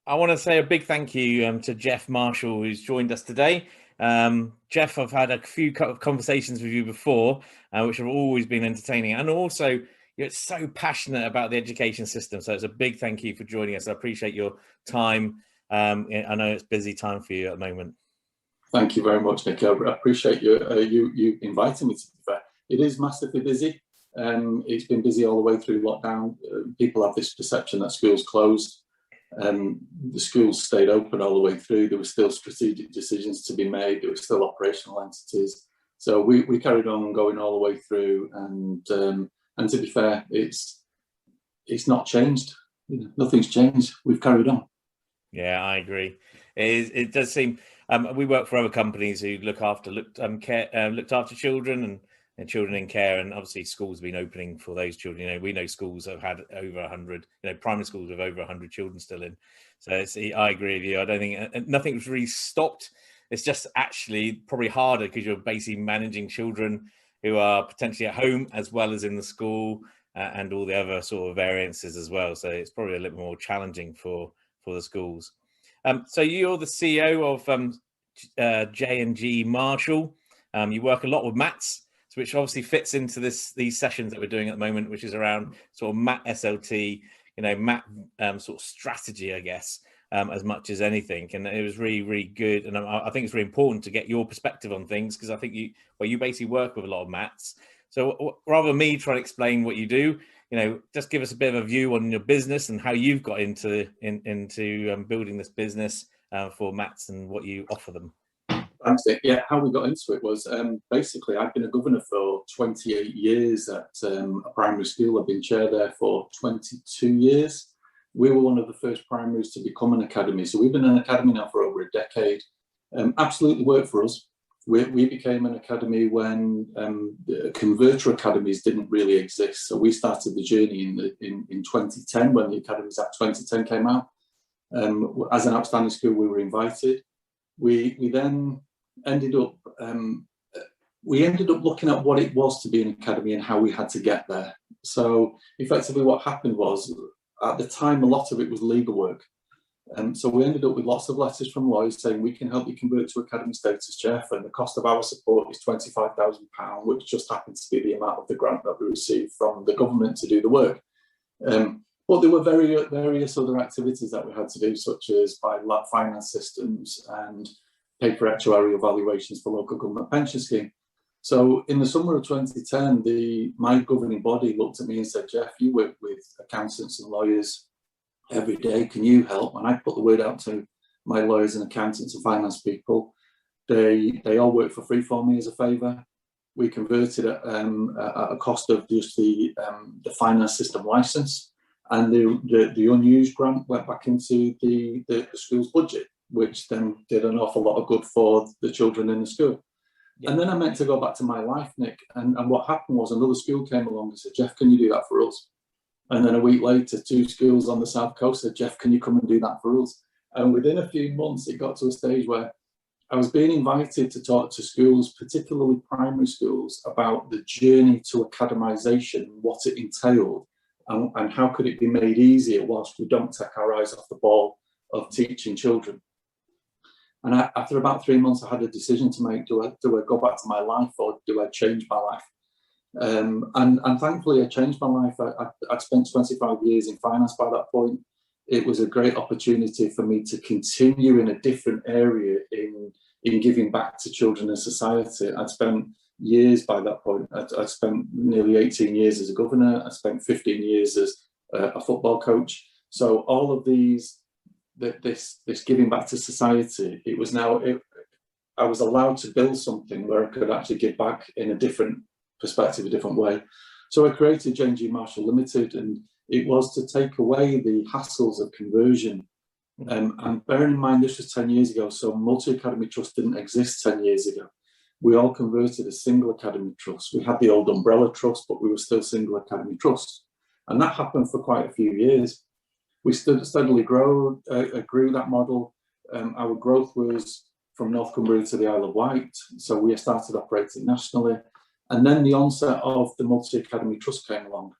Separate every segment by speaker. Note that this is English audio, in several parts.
Speaker 1: I want to say a big thank you to Jeff Marshall, who's joined us today. Jeff, I've had a few conversations with you before, which have always been entertaining. And also, you're so passionate about the education system. So it's a big thank you for joining us. I appreciate your time. I know it's busy time for you at the moment.
Speaker 2: Thank you very much, Nick. I appreciate you inviting me, to be fair. It is massively busy. It's been busy all the way through lockdown. People have this perception that schools closed. The schools stayed open all the way through. There were still strategic decisions to be made. There were still operational entities. So we carried on going all the way through. And to be fair, it's not changed. Nothing's changed. We've carried on.
Speaker 1: Yeah, I agree. It does seem we work for other companies who looked after children and children in care, and obviously schools have been opening for those children. We know schools have had over 100, primary schools with over 100 children still in. So I agree with you. I don't think nothing's really stopped. It's just actually probably harder because you're basically managing children who are potentially at home as well as in the school and all the other sort of variances as well. So it's probably a little more challenging for the schools. So you're the CEO of J&G Marshall. You work a lot with MATs, which obviously fits into these sessions that we're doing at the moment, which is around sort of MAT SLT, MAT sort of strategy, I guess, as much as anything. And it was really, really good. And I think it's really important to get your perspective on things, because I think you basically work with a lot of MATs. So rather than me trying to explain what you do, just give us a bit of a view on your business and how you've got into building this business for MATs and what you offer them.
Speaker 2: Thanks, Nick. Yeah, how we got into it was basically I've been a governor for 28 years at a primary school. I've been chair there for 22 years. We were one of the first primaries to become an academy. So we've been an academy now for over a decade. Absolutely worked for us. We became an academy when converter academies didn't really exist. So we started the journey in 2010 when the Academies Act 2010 came out. As an outstanding school, we were invited. We then ended up looking at what it was to be an academy and how we had to get there. So effectively what happened was, at the time, a lot of it was legal work. So we ended up with lots of letters from lawyers saying, we can help you convert to academy status, Jeff, and the cost of our support is £25,000, which just happens to be the amount of the grant that we received from the government to do the work. But there were various other activities that we had to do, such as buy finance systems and pay for actuarial valuations for local government pension scheme. So in the summer of 2010, my governing body looked at me and said, Jeff, you work with accountants and lawyers every day, can you help? And I put the word out to my lawyers and accountants and finance people. They all work for free for me as a favour. We converted at a cost of just the finance system licence, and the unused grant went back into the school's budget, which then did an awful lot of good for the children in the school. Yeah. And then I meant to go back to my life, Nick, and what happened was another school came along and said, Jeff, can you do that for us? And then a week later, 2 schools on the South Coast said, Jeff, can you come and do that for us? And within a few months, it got to a stage where I was being invited to talk to schools, particularly primary schools, about the journey to academisation, what it entailed, and how could it be made easier whilst we don't take our eyes off the ball of teaching children. And after about 3 months, I had a decision to make. Do I go back to my life, or do I change my life? And thankfully, I changed my life. I'd spent 25 years in finance by that point. It was a great opportunity for me to continue in a different area in giving back to children and society. I'd spent years by that point. I'd spent nearly 18 years as a governor. I spent 15 years as a football coach. So all of this giving back to society, I was allowed to build something where I could actually give back in a different perspective, a different way. So I created J&G Marshall Ltd, and it was to take away the hassles of conversion. And bearing in mind, this was 10 years ago, so Multiacademy Trust didn't exist 10 years ago. We all converted a single academy trust. We had the old umbrella trust, but we were still single academy trust. And that happened for quite a few years. We steadily grew that model. Our growth was from North Cumbria to the Isle of Wight. So we started operating nationally. And then the onset of the Multi-Academy Trust came along.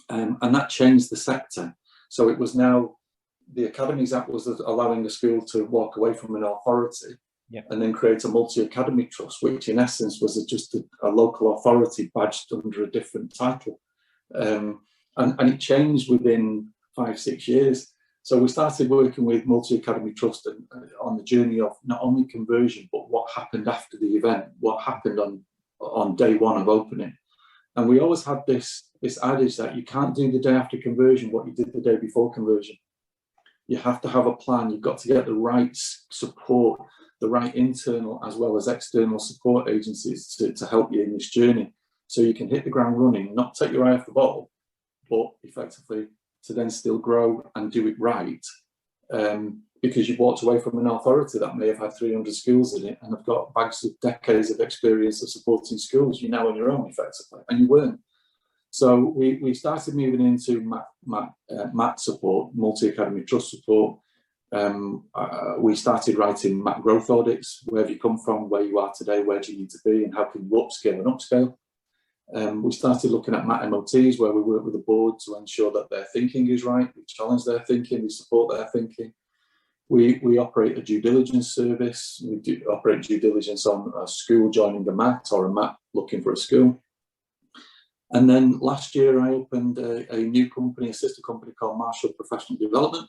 Speaker 2: And that changed the sector. So it was now the Academies Act was allowing the school to walk away from an authority and then create a multi-academy trust, which in essence was just a local authority badged under a different title. And it changed within 5-6 years. So we started working with Multi-Academy Trust on the journey of not only conversion, but what happened after the event, what happened on day one of opening. And we always had this adage that you can't do the day after conversion what you did the day before conversion. You have to have a plan. You've got to get the right support, the right internal as well as external support agencies to help you in this journey. So you can hit the ground running, not take your eye off the ball, but effectively to then still grow and do it right, because you've walked away from an authority that may have had 300 schools in it and have got bags of decades of experience of supporting schools. You're now on your own, effectively, and you weren't. So we started moving into MAT support, Multi-Academy Trust support. We started writing MAT Growth Audits. Where have you come from, where you are today, where do you need to be, and how can you upscale and upscale? We started looking at MAT MOTs, where we work with the board to ensure that their thinking is right. We challenge their thinking, we support their thinking. We operate a due diligence service. We operate due diligence on a school joining a MAT or a MAT looking for a school. And then last year I opened a new company, a sister company called Marshall Professional Development,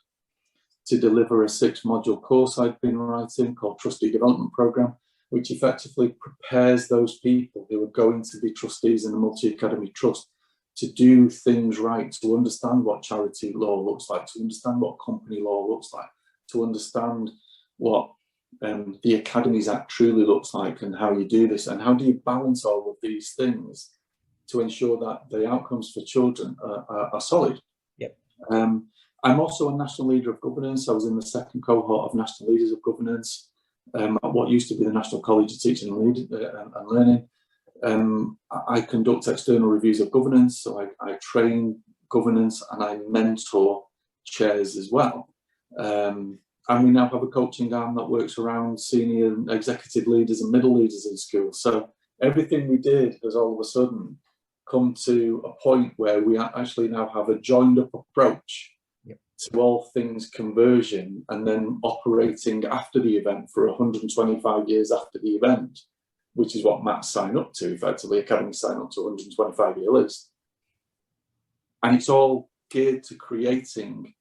Speaker 2: to deliver a 6-module course I've been writing called Trustee Development Programme, which effectively prepares those people who are going to be trustees in the Multi-Academy Trust to do things right, to understand what charity law looks like, to understand what company law looks like, to understand what the Academies Act truly looks like and how you do this and how do you balance all of these things to ensure that the outcomes for children are solid. Yep. I'm also a National Leader of Governance. I was in the second cohort of National Leaders of Governance at what used to be the National College of Teaching and Learning. I conduct external reviews of governance, so I train governance and I mentor chairs as well. And we now have a coaching arm that works around senior and executive leaders and middle leaders in schools. So everything we did has all of a sudden come to a point where we actually now have a joined up approach to all things conversion, and then operating after the event for 125 years after the event, which is what MATs sign up to, effectively, academies sign up to 125-year list. And it's all geared to creating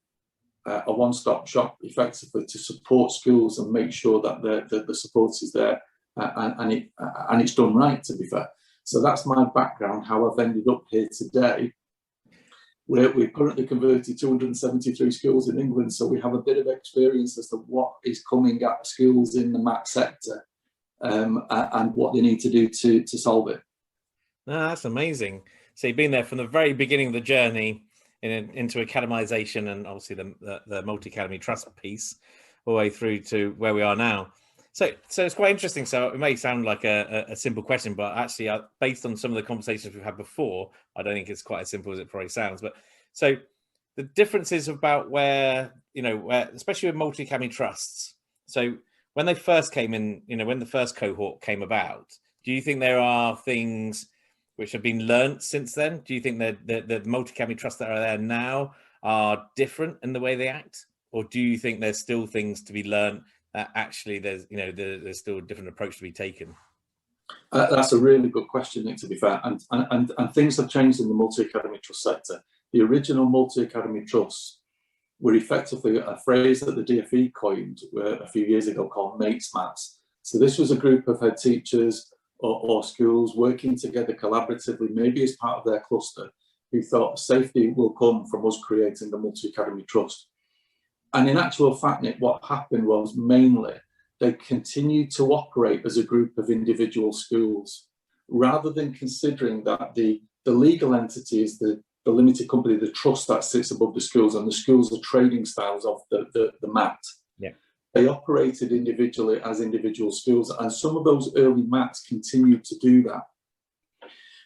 Speaker 2: a one-stop shop, effectively, to support schools and make sure that the support is there and it's done right, to be fair. So that's my background, how I've ended up here today. We've currently converted 273 schools in England, so we have a bit of experience as to what is coming at schools in the MAT sector and what they need to do to solve it.
Speaker 1: No, that's amazing. So you've been there from the very beginning of the journey into academisation and obviously the Multi-Academy Trust piece all the way through to where we are now. So it's quite interesting. So it may sound like a simple question, but actually, based on some of the conversations we've had before, I don't think it's quite as simple as it probably sounds. But so the differences about where, especially with multi-academy trusts. So when they first came in, when the first cohort came about, do you think there are things which have been learnt since then? Do you think that the multi-academy trusts that are there now are different in the way they act? Or do you think there's still things to be learnt? Actually, there's still a different approach to be taken.
Speaker 2: That's a really good question, Nick, to be fair. And things have changed in the multi-academy trust sector. The original multi-academy trusts were effectively a phrase that the DfE coined a few years ago called MATs. So this was a group of head teachers or schools working together collaboratively, maybe as part of their cluster, who thought safety will come from us creating the multi-academy trust. And in actual fact, Nick, what happened was mainly they continued to operate as a group of individual schools, rather than considering that the legal entity is the limited company, the trust that sits above the schools, and the schools are trading styles of the MAT. Yeah. They operated individually as individual schools, and some of those early MATs continued to do that.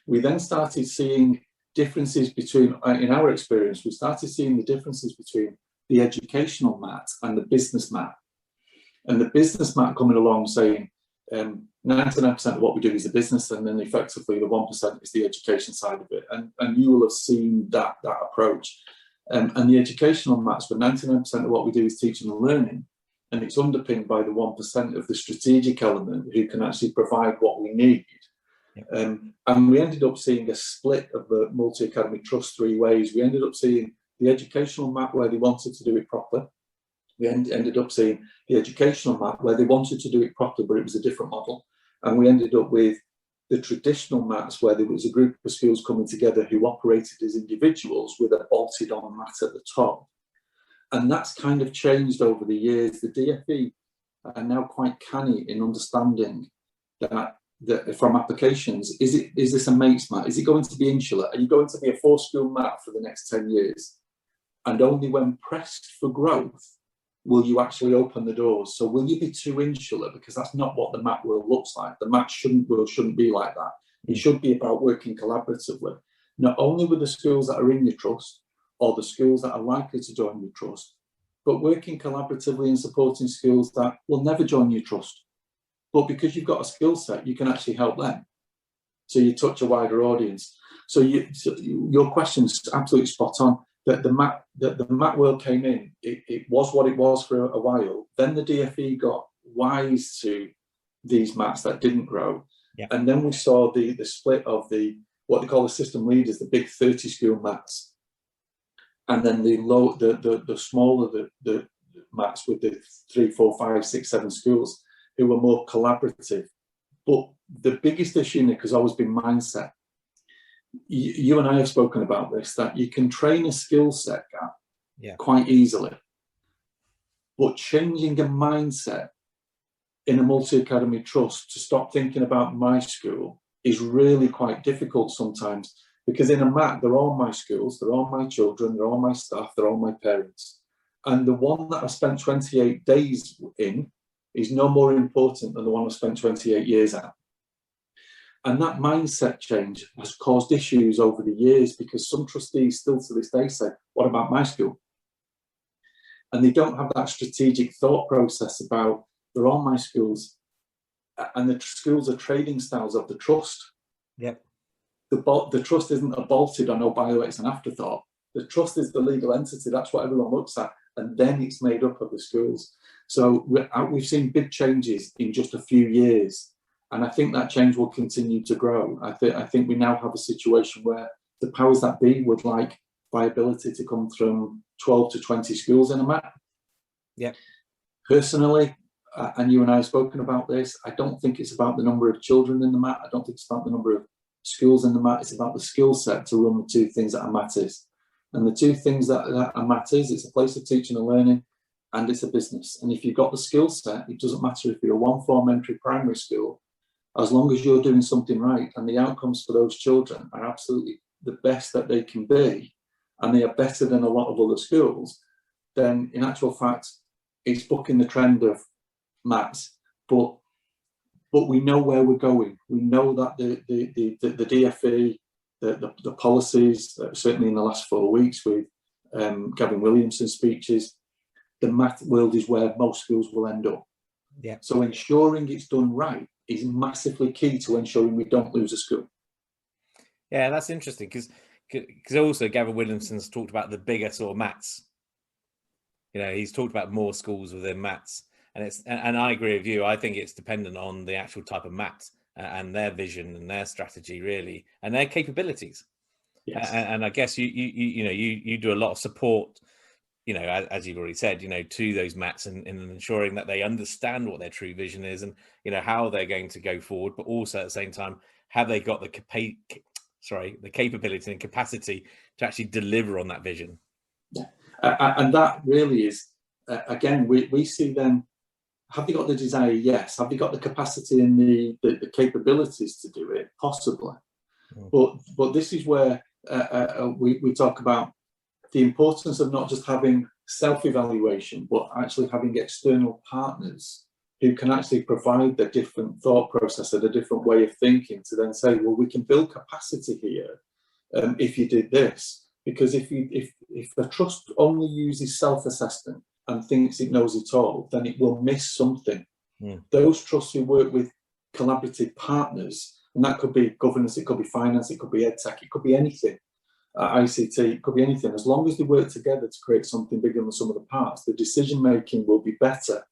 Speaker 2: We then started seeing differences between, in our experience, we started seeing the differences between the educational MAT and the business MAT. And the business MAT coming along saying 99% of what we do is the business, and then effectively the 1% is the education side of it. And you will have seen that approach. And the educational maths, where 99% of what we do is teaching and learning, and it's underpinned by the 1% of the strategic element who can actually provide what we need. And we ended up seeing a split of the Multi-Academy Trust three ways. We ended up seeing the educational MAT where they wanted to do it properly. We ended up seeing the educational MAT where they wanted to do it properly, but it was a different model. And we ended up with the traditional MATs where there was a group of schools coming together who operated as individuals with a bolted on MAT at the top. And that's kind of changed over the years. The DFE are now quite canny in understanding that from applications, is this a mates MAT? Is it going to be insular? Are you going to be a 4-school MAT for the next 10 years? And only when pressed for growth will you actually open the doors. So will you be too insular? Because that's not what the MAT world looks like. The MAT shouldn't be like that. It should be about working collaboratively, not only with the schools that are in your trust or the schools that are likely to join your trust, but working collaboratively and supporting schools that will never join your trust. But because you've got a skill set, you can actually help them. So you touch a wider audience. So your question's absolutely spot on. That the MAT world came in, it was what it was for a while. Then the DFE got wise to these MATs that didn't grow. Yeah. And then we saw the split of what they call the system leaders, the big 30-school MATs. And then the smaller the MATs with the 3, 4, 5, 6, 7 schools who were more collaborative. But the biggest issue, Nick, has always been mindset. You and I have spoken about this, that you can train a skill set gap quite easily. But changing a mindset in a multi-academy trust to stop thinking about my school is really quite difficult sometimes, because in a MAT, they're all my schools, they're all my children, they're all my staff, they're all my parents. And the one that I spent 28 days in is no more important than the one I spent 28 years at. And that mindset change has caused issues over the years, because some trustees still to this day say, what about my school? And they don't have that strategic thought process about, they're all my schools, and the schools are trading styles of the trust.
Speaker 1: Yep.
Speaker 2: The trust isn't a bolted on, oh, by the way, it's an afterthought. The trust is the legal entity. That's what everyone looks at. And then it's made up of the schools. So we've seen big changes in just a few years. And I think that change will continue to grow. I think we now have a situation where the powers that be would like viability to come from 12 to 20 schools in a MAT.
Speaker 1: Yeah.
Speaker 2: Personally, and you and I have spoken about this, I don't think it's about the number of children in the MAT. I don't think it's about the number of schools in the MAT. It's about the skill set to run the two things that a MAT is. And the two things that a MAT is, it's a place of teaching and learning, and it's a business. And if you've got the skill set, it doesn't matter if you're a one-form entry primary school, as long as you're doing something right and the outcomes for those children are absolutely the best that they can be, and they are better than a lot of other schools, then in actual fact, it's bucking the trend of MATs. But we know where we're going. We know that the DFE, the policies, certainly in the last 4 weeks with Gavin Williamson's speeches, the MAT world is where most schools will end up.
Speaker 1: Yeah.
Speaker 2: So ensuring it's done right is massively key to ensuring we don't lose a school.
Speaker 1: Yeah, that's interesting, because also Gavin Williamson's talked about the bigger sort of MATs. You know, he's talked about more schools within MATs, and I agree with you. I think it's dependent on the actual type of MAT and their vision and their strategy, really, and their capabilities. Yes. And I guess you do a lot of support, you know, as you've already said, you know, to those MATs and ensuring that they understand what their true vision is and, you know, how they're going to go forward, but also at the same time, have they got the capability and capacity to actually deliver on that vision?
Speaker 2: Yeah. And that really is, again, we see them, have they got the desire? Yes. Have they got the capacity and the capabilities to do it? Possibly. But this is where we talk about the importance of not just having self-evaluation, but actually having external partners who can actually provide the different thought process and a different way of thinking to then say, well, we can build capacity here if you did this. Because if a trust only uses self-assessment and thinks it knows it all, then it will miss something. Those trusts who work with collaborative partners, and that could be governance, it could be finance, it could be edtech, it could be anything, ICT, it could be anything. As long as they work together to create something bigger than the sum of the parts, the decision making will be better,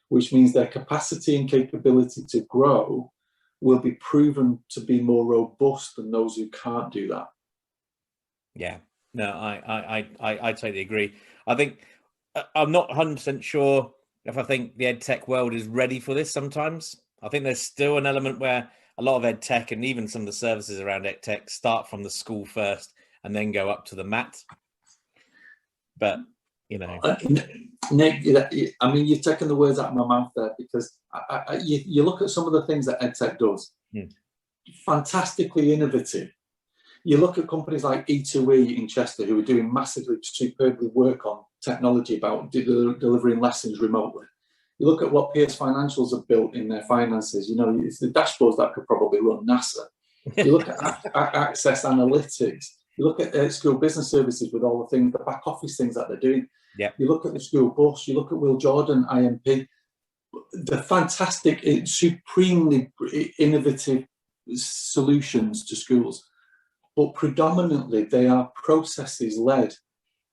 Speaker 2: which means their capacity and capability to grow will be proven to be more robust than those who can't do that.
Speaker 1: Yeah, no, I totally agree. I think I'm not 100% sure if I think the edtech world is ready for this sometimes. I think there's still an element where a lot of edtech and even some of the services around edtech start from the school first and then go up to the MAT. But, you know.
Speaker 2: Nick, I mean, you've taken the words out of my mouth there, because you look at some of the things that edtech does, fantastically innovative. You look at companies like E2E in Chester, who are doing massively, superbly work on technology about delivering lessons remotely. You look at what PS Financials have built in their finances. You know, it's the dashboards that could probably run NASA. You look at Access Analytics. You look at school business services with all the things, the back office things that they're doing.
Speaker 1: Yeah.
Speaker 2: You look at the school bus. You look at Will Jordan, IMP. The fantastic, supremely innovative solutions to schools. But predominantly they are processes led,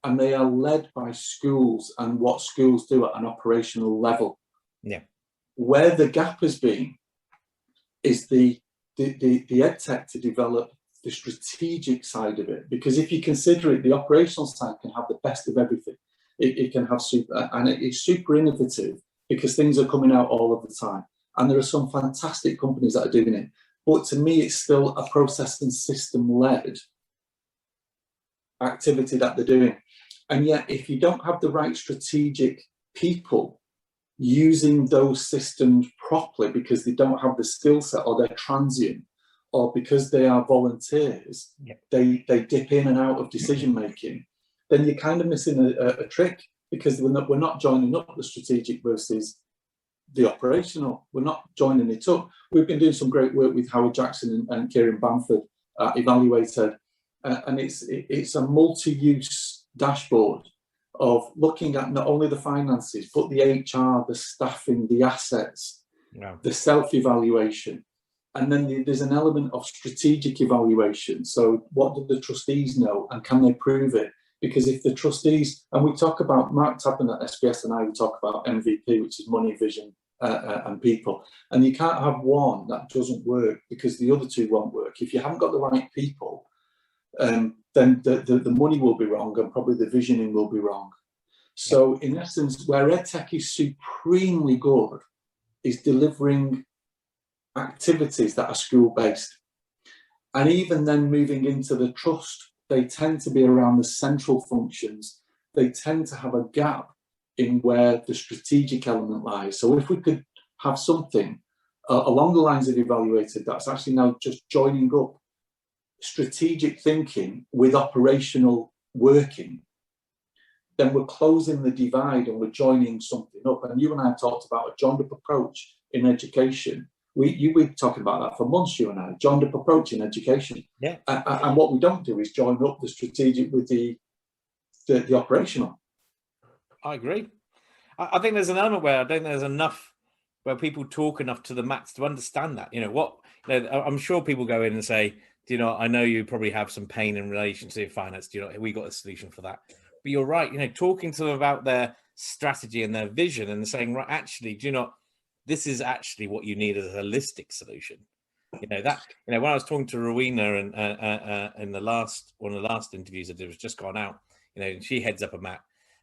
Speaker 2: and they are led by schools and what schools do at an operational level.
Speaker 1: Yeah.
Speaker 2: Where the gap has been is the edtech to develop the strategic side of it, because if you consider it, the operational side can have the best of everything. It can have it's super innovative because things are coming out all of the time, and there are some fantastic companies that are doing it. But to me, it's still a process and system-led activity that they're doing. And yet, if you don't have the right strategic people using those systems properly because they don't have the skill set, or they're transient, or because they are volunteers, they dip in and out of decision-making, then you're kind of missing a trick, because we're not joining up the strategic versus the operational. We're not joining it up. We've been doing some great work with Howard Jackson and Kieran Bamford, Evaluated, and it's a multi-use dashboard of looking at not only the finances, but the HR, the staffing, the assets, the self-evaluation. And then there's an element of strategic evaluation. So what do the trustees know, and can they prove it? Because if the trustees, and we talk about, Mark Tappan at SBS and I, we talk about MVP, which is money, vision, and people. And you can't have one that doesn't work because the other two won't work. If you haven't got the right people, then the money will be wrong, and probably the visioning will be wrong. So in essence, where edtech is supremely good is delivering activities that are school-based. And even then, moving into the trust, they tend to be around the central functions. They tend to have a gap in where the strategic element lies. So if we could have something along the lines of Evaluated that's actually now just joining up strategic thinking with operational working, then we're closing the divide and we're joining something up. And you and I have talked about a joined up approach in education. We've talking about that for months, you and I, joined up approach in education.
Speaker 1: Yeah.
Speaker 2: And what we don't do is join up the strategic with the operational.
Speaker 1: I agree. I think there's an element where I don't think there's enough where people talk enough to the MATs to understand that. You know, I'm sure people go in and say, do you know, I know you probably have some pain in relation to finance. Do you know, we got a solution for that. But you're right, you know, talking to them about their strategy and their vision and saying, right, actually, do you know, this is actually what you need as a holistic solution. You know, that, you know, when I was talking to Rowena and in one of the last interviews that was just gone out, you know, she heads up a MAT,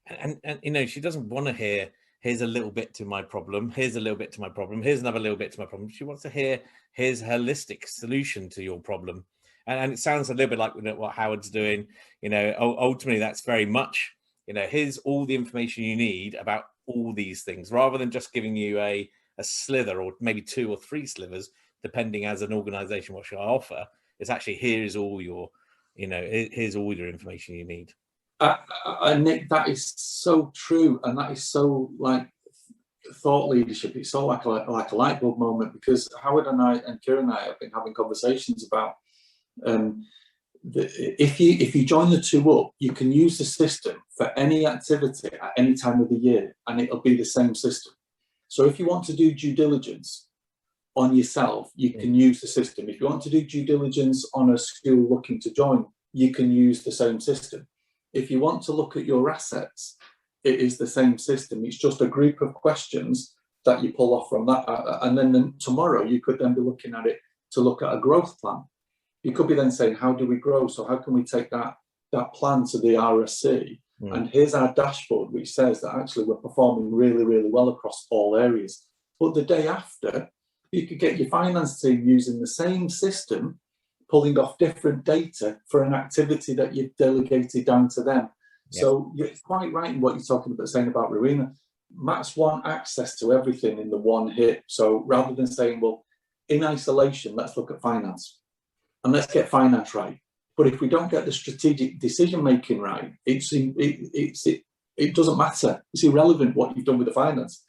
Speaker 1: and you know, she doesn't want to hear, here's a little bit to my problem, here's a little bit to my problem, here's another little bit to my problem. She wants to hear, here's a holistic solution to your problem. And it sounds a little bit like what Howard's doing. You know, ultimately, that's very much, you know, here's all the information you need about all these things, rather than just giving you a slither or maybe 2 or 3 slivers, depending as an organization what should I offer. It's actually, here's all your, you know, here's all your information you need.
Speaker 2: Nick, that is so true, and that is so like thought leadership. It's so like a light bulb moment, because Howard and I and Kieran and I have been having conversations about if you join the two up, you can use the system for any activity at any time of the year, and it'll be the same system. So if you want to do due diligence on yourself, you can use the system. If you want to do due diligence on a school looking to join, you can use the same system. If you want to look at your assets, it is the same system. It's just a group of questions that you pull off from that. And then tomorrow you could then be looking at it to look at a growth plan. You could be then saying, how do we grow? So how can we take that plan to the RSC? And here's our dashboard, which says that actually we're performing really, really well across all areas. But the day after, you could get your finance team using the same system, pulling off different data for an activity that you've delegated down to them. Yep. So you're quite right in what you're talking about, saying about Rowena. Matt's want access to everything in the one hit. So rather than saying, well, in isolation, let's look at finance and let's get finance right. But if we don't get the strategic decision making right, it doesn't matter. It's irrelevant what you've done with the finance.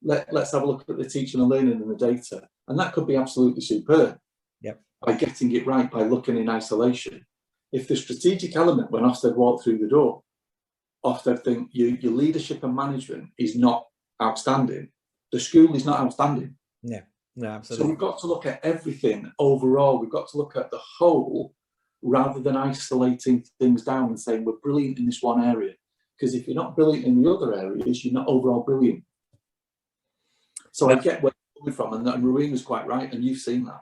Speaker 2: Let's have a look at the teaching and learning and the data, and that could be absolutely superb.
Speaker 1: Yep.
Speaker 2: By getting it right, by looking in isolation. If the strategic element, when Ofsted walk through the door, Ofsted think your leadership and management is not outstanding, the school is not outstanding.
Speaker 1: Yeah, no, absolutely.
Speaker 2: So we've got to look at everything overall. We've got to look at the whole, rather than isolating things down and saying we're brilliant in this one area. Because if you're not brilliant in the other areas, you're not overall brilliant. So I get where you're coming from, and Rowena's quite right, and you've seen that.